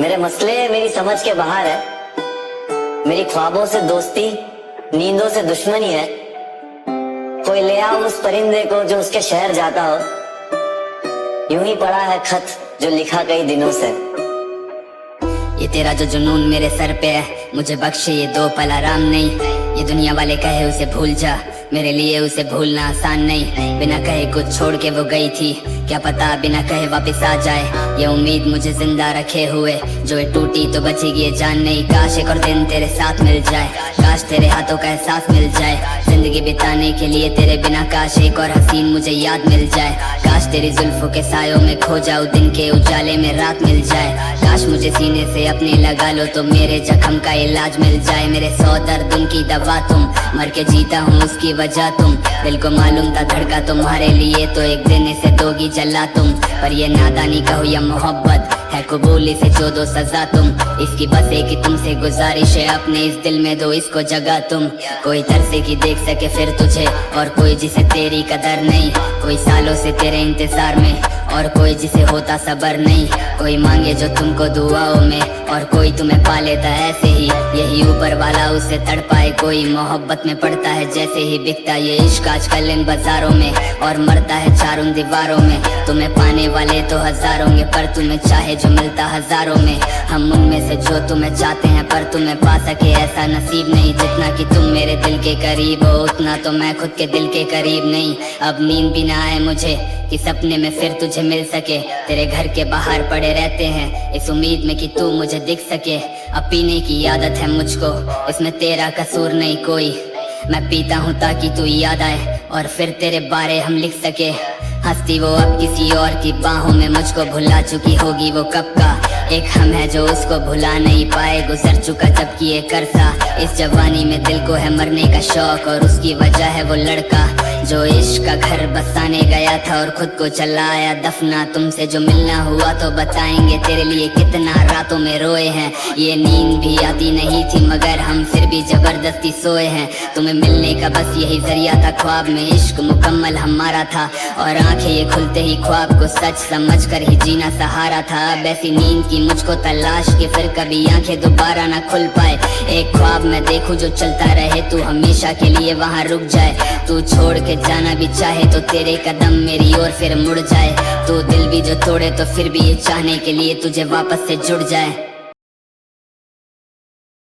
मेरे मसले मेरी समझ के बाहर है। मेरी ख्वाबों से दोस्ती, नींदों से दुश्मनी है। कोई ले आओ उस परिंदे को जो उसके शहर जाता हो। यूं ही पड़ा है खत जो लिखा कई दिनों से। ये तेरा जो जुनून मेरे सर पे है, मुझे बख्शे ये दो पल आराम नहीं। ये दुनिया वाले कहे उसे भूल जा, मेरे लिए उसे भूलना आसान नहीं। बिना कहे कुछ छोड़ के वो गई थी, क्या पता बिना कहे वापस आ जाए। ये उम्मीद मुझे जिंदा रखे हुए, जो ये टूटी तो बचेगी ये जान नहीं। काश एक और दिन तेरे साथ मिल जाए, काश तेरे हाथों का एहसास मिल जाए। जिंदगी बिताने के लिए तेरे बिना काश एक और हसीन मुझे याद मिल जाए। काश तेरी जुल्फों के सायों में खो जाऊं, दिन के उजाले में रात मिल जाए। काश मुझे सीने से अपने लगा लो तो मेरे जख्म का इलाज मिल जाए। मेरे 100 दर्द उनकी दवा तुम, मर के जीता हूँ उसकी वजह तुम। दिल को मालूम था धड़का तुम्हारे लिए, तो एक दिन इसे दोगी जला तुम। पर ये नादानी कहो या मोहब्बत है, कबूल इसे जो दो सजा तुम। इसकी बस एक ही तुमसे गुजारिश है, अपने इस दिल में दो इसको जगह तुम। कोई तरसे की देख सके फिर तुझे, और कोई जिसे तेरी कदर नहीं। कोई सालों से तेरे इंतजार में, और कोई जिसे होता सबर नहीं। कोई मांगे जो तुमको दुआओं में, और कोई तुम्हें पा लेता ऐसे ही। यही ऊपर वाला उसे तड़पाए, कोई मोहब्बत में पड़ता है जैसे ही बिकता ये इश्क आजकल इन बाजारों में, और मरता है चारों दीवारों में। तुम्हें पाने वाले तो हजारों होंगे, पर तुम्हें चाहे जो मिलता हजारों में। हम उनमें से जो तुम्हें चाहते हैं, पर तुम्हें पा सके ऐसा नसीब नहीं। जितना कि तुम मेरे दिल के करीब हो, उतना तो मैं खुद के दिल के करीब नहीं। अब नींद भी ना आए मुझे कि सपने में फिर तुझे मिल सके। तेरे घर के बाहर पड़े रहते हैं इस उम्मीद में कि तू मुझे दिख सके। अब पीने की आदत है मुझको, इसमें तेरा कसूर नहीं कोई। मैं पीता हूँ ताकि तू याद आए, और फिर तेरे बारे हम लिख सके। हंसती वो अब किसी और की बाहों में, मुझको भुला चुकी होगी वो कब का। एक हम है जो उसको भुला नहीं पाए, गुजर चुका जबकि एक अरसा। इस जवानी में दिल को है मरने का शौक, और उसकी वजह है वो लड़का जो इश्क का घर बसाने गया था और खुद को चला आया दफना। तुमसे जो मिलना हुआ तो बताएंगे तेरे लिए कितना रातों में रोए हैं। ये नींद भी आती नहीं थी मगर हम फिर भी जबरदस्ती सोए हैं। तुम्हें मिलने का बस यही जरिया था, ख्वाब में इश्क मुकम्मल हमारा था। और आंखें ये खुलते ही ख्वाब को सच समझ कर ही जीना सहारा था। अब ऐसी नींद की मुझको तलाश के फिर कभी आंखें दोबारा ना खुल पाए। एक ख्वाब मैं देखूं जो चलता रहे, तू हमेशा के लिए वहाँ रुक जाए। तू छोड़ के जाना भी चाहे तो तेरे कदम मेरी ओर फिर मुड़ जाए। तू दिल भी जो तोड़े तो फिर भी ये चाहने के लिए तुझे वापस से जुड़ जाए।